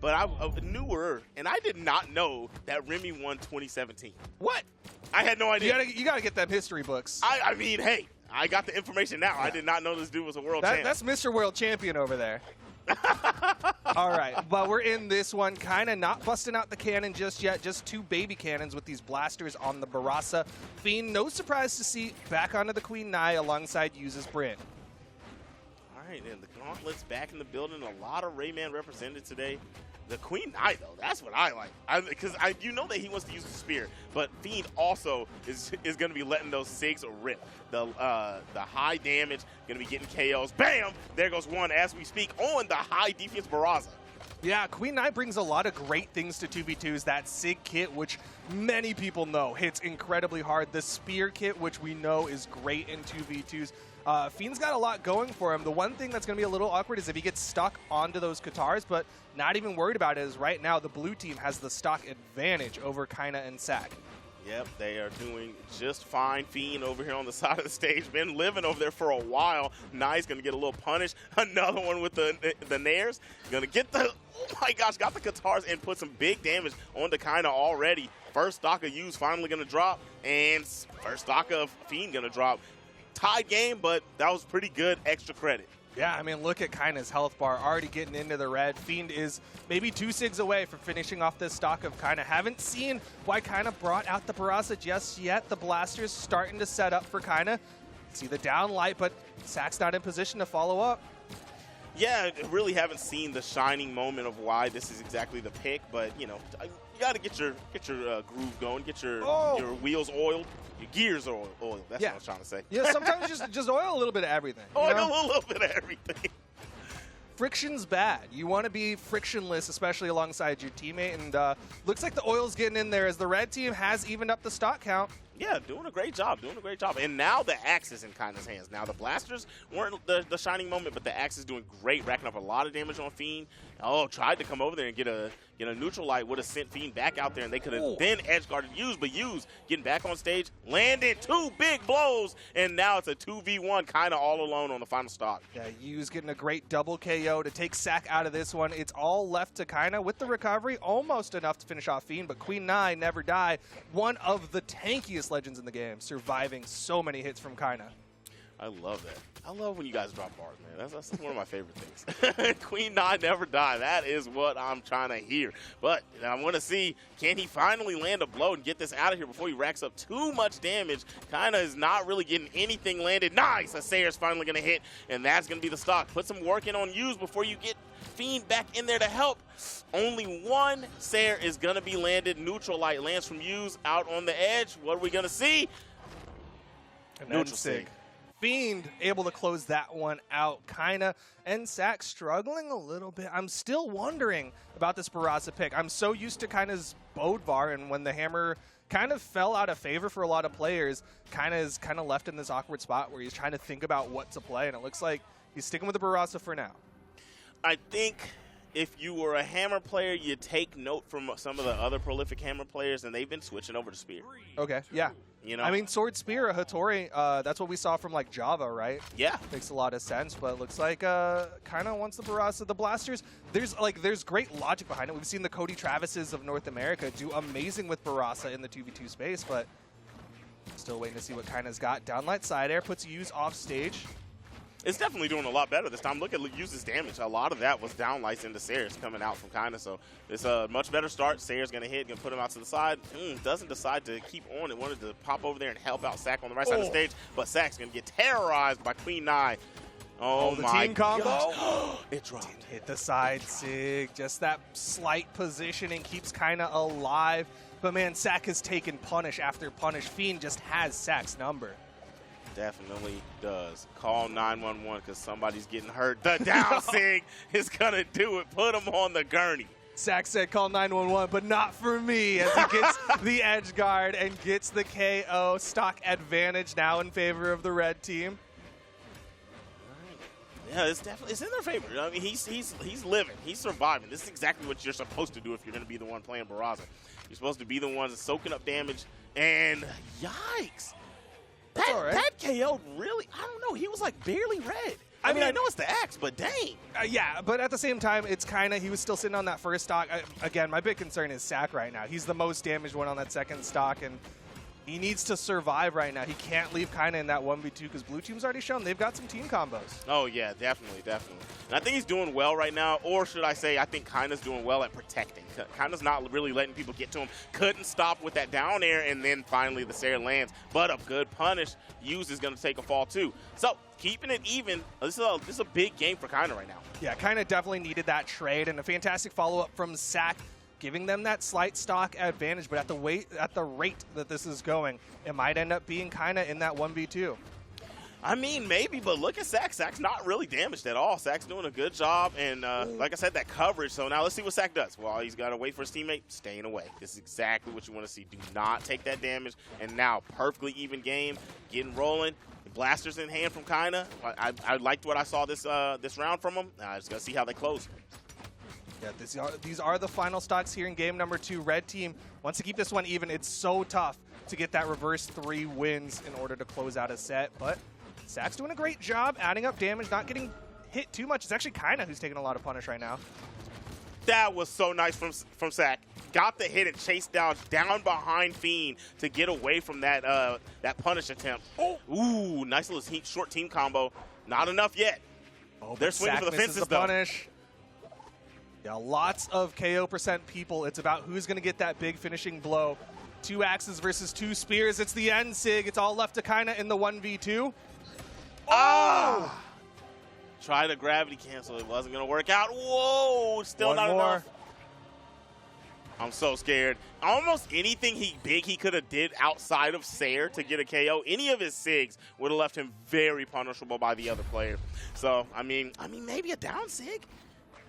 but I newer, and I did not know that Remy won 2017. What? I had no idea. You gotta get them history books. I mean, hey, I got the information now. Yeah. I did not know this dude was a world champ. That's Mr. World Champion over there. All right, but we're in this one, kind of not busting out the cannon just yet, just 2 baby cannons with these blasters on the Barasa. Fiend, no surprise to see back onto the Queen Nai alongside Yüz's Bryn. All right, and the Gauntlet's back in the building. A lot of Rayman represented today. The Queen Nai, though, that's what I like. Because you know that he wants to use the spear, but Fiend also is going to be letting those SIGs rip. The high damage, going to be getting KOs. Bam! There goes one as we speak on the high defense Barasa. Yeah, Queen Nai brings a lot of great things to 2v2s. That SIG kit, which many people know hits incredibly hard. The spear kit, which we know is great in 2v2s. Fiend's got a lot going for him. The one thing that's going to be a little awkward is if he gets stuck onto those Katars, but not even worried about it, is right now the blue team has the stock advantage over Kyna and SAC. Yep, they are doing just fine. Fiend over here on the side of the stage, been living over there for a while. Nai's going to get a little punish. Another one with the Nairs. Going to get the, oh my gosh, got the Katars and put some big damage onto Kyna already. First stock of Yüz finally going to drop, and first stock of Fiend going to drop. Tied game, but that was pretty good extra credit. Yeah, I mean, look at Kyna's health bar already getting into the red. Fiend is maybe 2 SIGs away from finishing off this stock of Kyna. Haven't seen why Kyna brought out the Barasa just yet. The blasters starting to set up for Kyna. See the down light, but SAC's not in position to follow up. Yeah, really haven't seen the shining moment of why this is exactly the pick, but you know, you got to get your groove going, get your wheels oiled. Your gears are oiled. That's what I was trying to say. Yeah, sometimes just oil a little bit of everything. Oil a little bit of everything. Friction's bad. You want to be frictionless, especially alongside your teammate, and looks like the oil's getting in there as the red team has evened up the stock count. Yeah, doing a great job, And now the axe is in Kyna's hands. Now the blasters weren't the shining moment, but the axe is doing great, racking up a lot of damage on Fiend. Oh, tried to come over there and get a neutral light, would have sent Fiend back out there, and they could have then edge guarded Yüz, but Yüz getting back on stage, landed 2 big blows, and now it's a 2v1, Kyna all alone on the final stock. Yeah, Yüz getting a great double KO to take SAC out of this one. It's all left to Kyna with the recovery, almost enough to finish off Fiend, but Queen Nai never die. One of the tankiest legends in the game, surviving so many hits from Kyna. I love that. I love when you guys drop bars, man. That's one of my favorite things. Queen Nai never die. That is what I'm trying to hear. But I want to see, can he finally land a blow and get this out of here before he racks up too much damage? Kyna is not really getting anything landed. Nice! A Sayer's finally going to hit, and that's going to be the stock. Put some work in on Yüz before you get Fiend back in there to help. Only one Sayer is going to be landed. Neutral light lands from Yüz out on the edge. What are we going to see? Neutral SIG. Fiend able to close that one out. Kyna and SAC struggling a little bit. I'm still wondering about this Barasa pick. I'm so used to Kyna's Bodvar, and when the hammer kind of fell out of favor for a lot of players, Kyna is kind of left in this awkward spot where he's trying to think about what to play, and it looks like he's sticking with the Barasa for now. I think if you were a hammer player, you take note from some of the other prolific hammer players, and they've been switching over to spear. Okay, yeah. You know? I mean, Sword Spear, Hattori, that's what we saw from, like, Java, right? Yeah. Makes a lot of sense, but it looks like Kyna wants the Barasa. The blasters, there's great logic behind it. We've seen the Cody Travises of North America do amazing with Barasa in the 2v2 space, but still waiting to see what Kyna's got. Downlight side air puts Yüz off stage. It's definitely doing a lot better this time. Look at Yüz's damage. A lot of that was downlights into Sayers coming out from Kyna, so it's a much better start. Sayers going to hit, going to put him out to the side. Doesn't decide to keep on and wanted to pop over there and help out SAC on the right side of the stage, but SAC's going to get terrorized by Queen Nai. Oh the my team combo. It dropped. Didn't hit the side SIG. Just that slight positioning keeps Kyna alive. But man, SAC has taken punish after punish. Fiend just has SAC's number. Definitely does. Call 911 because somebody's getting hurt. The down SIG is going to do it. Put him on the gurney. SAC said call 911, but not for me, as he gets the edge guard and gets the KO. Stock advantage now in favor of the red team. Yeah, it's definitely in their favor. I mean, he's living. He's surviving. This is exactly what you're supposed to do if you're going to be the one playing Barasa. You're supposed to be the one soaking up damage. And yikes. That's all right. That KO really, I don't know, he was like barely red. I mean, I know it's the axe, but dang. Yeah, but at the same time, it's Kyna. He was still sitting on that first stock. Again, my big concern is SAC right now. He's the most damaged one on that second stock, and he needs to survive right now. He can't leave Kyna in that 1v2 because Blue Team's already shown they've got some team combos. Oh, yeah, definitely. And I think he's doing well right now, or should I say I think Kyna's doing well at protecting. Kyna's not really letting people get to him. Couldn't stop with that down air, and then finally the Sair lands. But a good punish. Yüz is going to take a fall, too. So, keeping it even, this is a big game for Kyna right now. Yeah, Kyna definitely needed that trade, and a fantastic follow-up from SAC, giving them that slight stock advantage. But at the rate that this is going, it might end up being Kyna in that 1v2. I mean, maybe, but look at SAC. SAC's not really damaged at all. SAC's doing a good job, and like I said, that coverage. So now let's see what SAC does. Well, he's got to wait for his teammate, staying away. This is exactly what you want to see. Do not take that damage. And now, perfectly even game, getting rolling. Blasters in hand from Kyna. I liked what I saw this round from him. I just got to see how they close. Yeah, these are the final stocks here in game number 2. Red team wants to keep this one even. It's so tough to get that reverse 3 wins in order to close out a set, but SAC's doing a great job adding up damage, not getting hit too much. It's actually Kyna who's taking a lot of punish right now. That was so nice from SAC. Got the hit and chased down behind Fiend to get away from that that punish attempt. Oh, ooh, nice little short team combo. Not enough yet. Oh, they're swinging for the fences though. Punish. Yeah, lots of KO percent people. It's about who's going to get that big finishing blow. 2 axes versus 2 spears. It's the end, Sig. It's all left to Kyna in the 1v2. Oh! Try to gravity cancel. It wasn't going to work out. Whoa! Still not enough. I'm so scared. Almost anything big he could have did outside of Sair to get a KO, any of his SIGs would have left him very punishable by the other player. So, I mean, maybe a down SIG?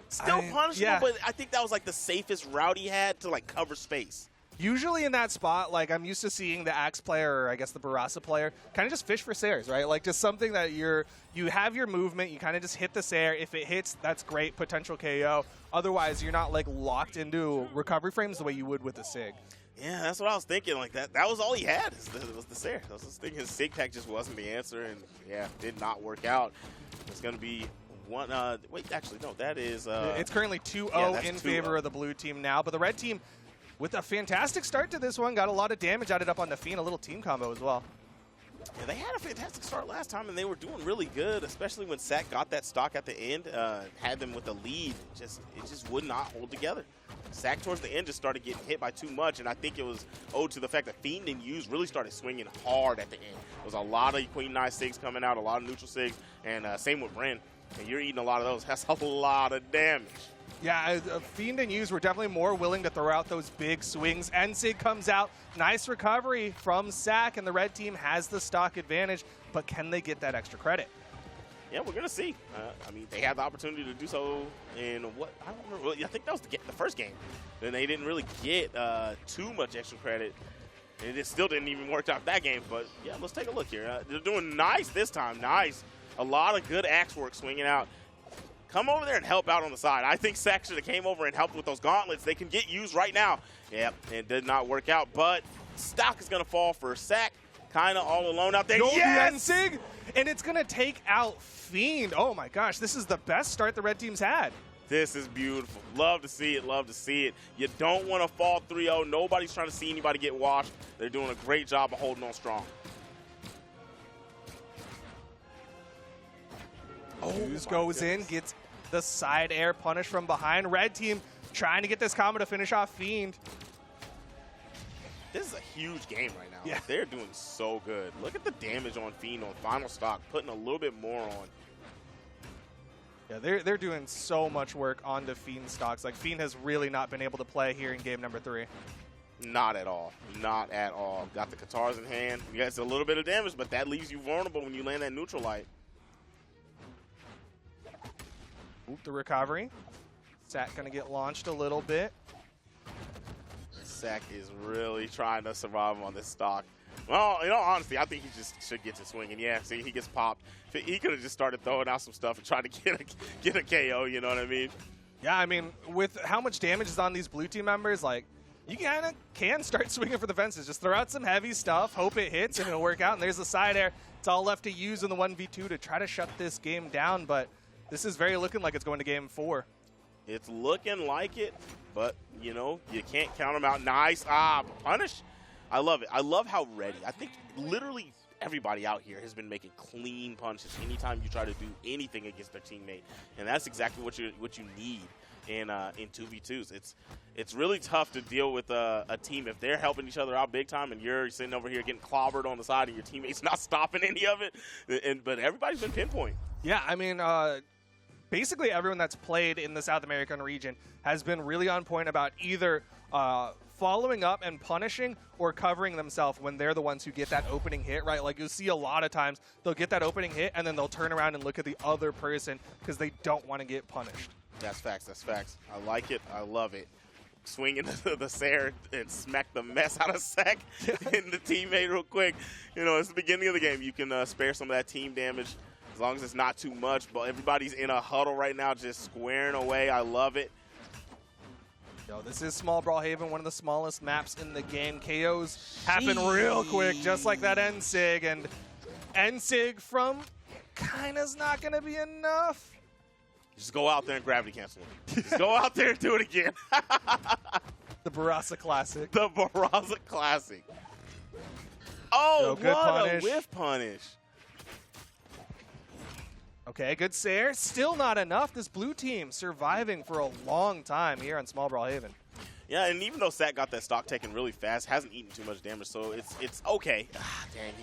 Still punishable, yeah. But I think that was like the safest route he had to like cover space. Usually in that spot, like I'm used to seeing the Axe player, or I guess the Barasa player, kind of just fish for Sairs, right? Like just something that you have your movement, you kind of just hit the Sair. If it hits, that's great, potential KO. Otherwise, you're not like locked into recovery frames the way you would with a SIG. Yeah, that's what I was thinking. Like that was all he had was the Sair. I was just thinking his SIG pack just wasn't the answer, and yeah, did not work out. It's going to be one. Wait, actually, no, that is. It's currently 2-0 in favor of the blue team now, but the red team, with a fantastic start to this one, got a lot of damage added up on the Fiend, a little team combo as well. Yeah, they had a fantastic start last time, and they were doing really good, especially when SAC got that stock at the end, had them with the lead. It just would not hold together. SAC towards the end just started getting hit by too much, and I think it was owed to the fact that Fiend and Yüz really started swinging hard at the end. There was a lot of Queen Nine SIGs coming out, a lot of neutral SIGs, and same with Bren. And you're eating a lot of those. That's a lot of damage. Yeah, Fiend and Yüz were definitely more willing to throw out those big swings. Sig comes out. Nice recovery from SAC, and the red team has the stock advantage, but can they get that extra credit? Yeah, we're going to see. I mean, they had the opportunity to do so in what? I don't remember. I think that was the first game. Then they didn't really get too much extra credit. And it still didn't even work out that game. But, yeah, let's take a look here. They're doing nice this time. Nice. A lot of good axe work swinging out. Come over there and help out on the side. I think SAC should have came over and helped with those gauntlets. They can get used right now. Yep, it did not work out. But stock is going to fall for SAC. Kind of all alone out there. Yes! Sig, and it's going to take out Fiend. Oh, my gosh. This is the best start the red team's had. This is beautiful. Love to see it. Love to see it. You don't want to fall 3-0. Nobody's trying to see anybody get washed. They're doing a great job of holding on strong. Yüz goes in, gets the side air punish from behind. Red team trying to get this combo to finish off Fiend. This is a huge game right now. Yeah. They're doing so good. Look at the damage on Fiend on final stock, putting a little bit more on. Yeah, they're doing so much work on the Fiend stocks. Like, Fiend has really not been able to play here in game number 3. Not at all. Not at all. Got the Katars in hand. You guys a little bit of damage, but that leaves you vulnerable when you land that neutral light. Oop, the recovery. SAC going to get launched a little bit. SAC is really trying to survive on this stock. Well, in all honesty, I think he just should get to swinging. Yeah, see, he gets popped. He could have just started throwing out some stuff and tried to get a KO, you know what I mean? Yeah, I mean, with how much damage is on these blue team members, like, you kind of can start swinging for the fences. Just throw out some heavy stuff, hope it hits, and it'll work out. And there's the side air. It's all left to use in the 1v2 to try to shut this game down, but this is very looking like it's going to game 4. It's looking like it, but, you know, you can't count them out. Nice. Punish. I love it. I love how ready. I think literally everybody out here has been making clean punches anytime you try to do anything against their teammate, and that's exactly what you need in 2v2s. It's really tough to deal with a team if they're helping each other out big time and you're sitting over here getting clobbered on the side and your teammate's not stopping any of it. But everybody's been pinpoint. Yeah, I mean, basically everyone that's played in the South American region has been really on point about either following up and punishing or covering themselves when they're the ones who get that opening hit, right? Like, you'll see a lot of times they'll get that opening hit and then they'll turn around and look at the other person because they don't want to get punished. That's facts. That's facts. I like it. I love it. Swing into the Sarah and smack the mess out of SAC in the teammate real quick. You know, it's the beginning of the game. You can spare some of that team damage as long as it's not too much. But everybody's in a huddle right now, just squaring away. I love it. Yo, this is small Brawlhalla, one of the smallest maps in the game. KOs happen real quick, just like that NSIG. And NSIG from Kyna's not going to be enough. Just go out there and gravity cancel it. Just go out there and do it again. The Brawlhalla Classic. The Brawlhalla Classic. Oh, good what punish. A whiff punish. Okay, good Sair. Still not enough. This blue team surviving for a long time here on small Brawlhalla. Yeah, and even though SAC got that stock taken really fast, hasn't eaten too much damage, so it's okay. Dang,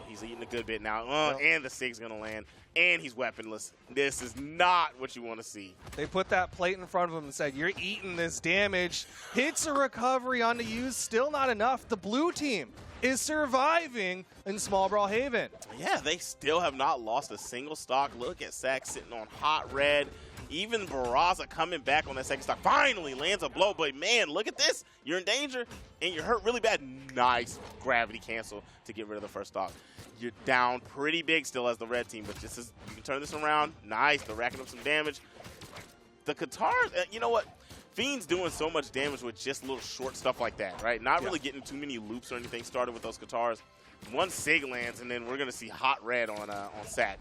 he's eating a good bit now. And the SIG's going to land, and he's weaponless. This is not what you want to see. They put that plate in front of him and said, you're eating this damage. Hits a recovery on the use, still not enough. The blue team is surviving in small Brawlhalla. Yeah, they still have not lost a single stock. Look at SAC sitting on hot red. Even Brawlhalla coming back on that second stock finally lands a blow. But, man, look at this. You're in danger, and you're hurt really bad. Nice gravity cancel to get rid of the first stock. You're down pretty big still as the red team, but you can turn this around. Nice. They're racking up some damage. The Katars, you know what? Fiend's doing so much damage with just little short stuff like that, right? Not really getting too many loops or anything started with those Katars. One SIG lands, and then we're going to see hot red on SAC.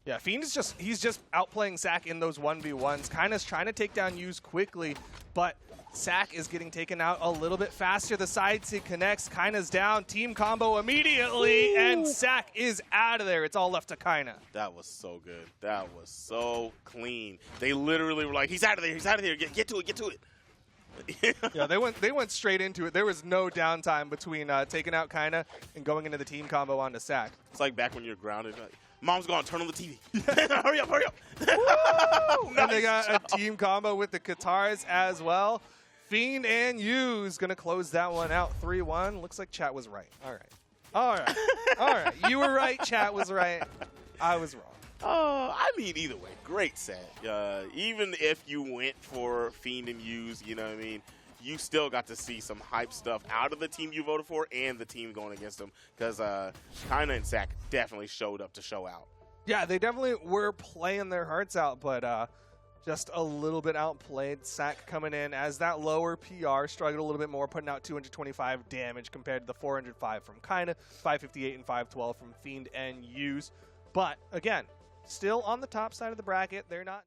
Yeah, Fiend is he's just outplaying SAC in those 1v1s. Kyna's trying to take down Yüz quickly, but SAC is getting taken out a little bit faster. The side SIG connects. Kyna's down. Team combo immediately, and SAC is out of there. It's all left to Kyna. That was so good. That was so clean. They literally were like, he's out of there. He's out of there. Get to it. Get to it. Yeah, they went straight into it. There was no downtime between taking out Kyna and going into the team combo onto SAC. It's like back when you're grounded. Like, Mom's gone. Turn on the TV. Hurry up, hurry up. Nice. And they got a team combo with the Katars as well. Fiend and Yüz going to close that one out 3-1. Looks like chat was right. All right. All right. All right. You were right. Chat was right. I was wrong. I mean, either way, great set. Even if you went for Fiend and Yüz, you know what I mean, you still got to see some hype stuff out of the team you voted for and the team going against them, because Kyna and SAC definitely showed up to show out. Yeah, they definitely were playing their hearts out, but just a little bit outplayed. SAC coming in as that lower PR, struggled a little bit more, putting out 225 damage compared to the 405 from Kyna, 558 and 512 from Fiend and Yüz. But, again, still on the top side of the bracket. They're not...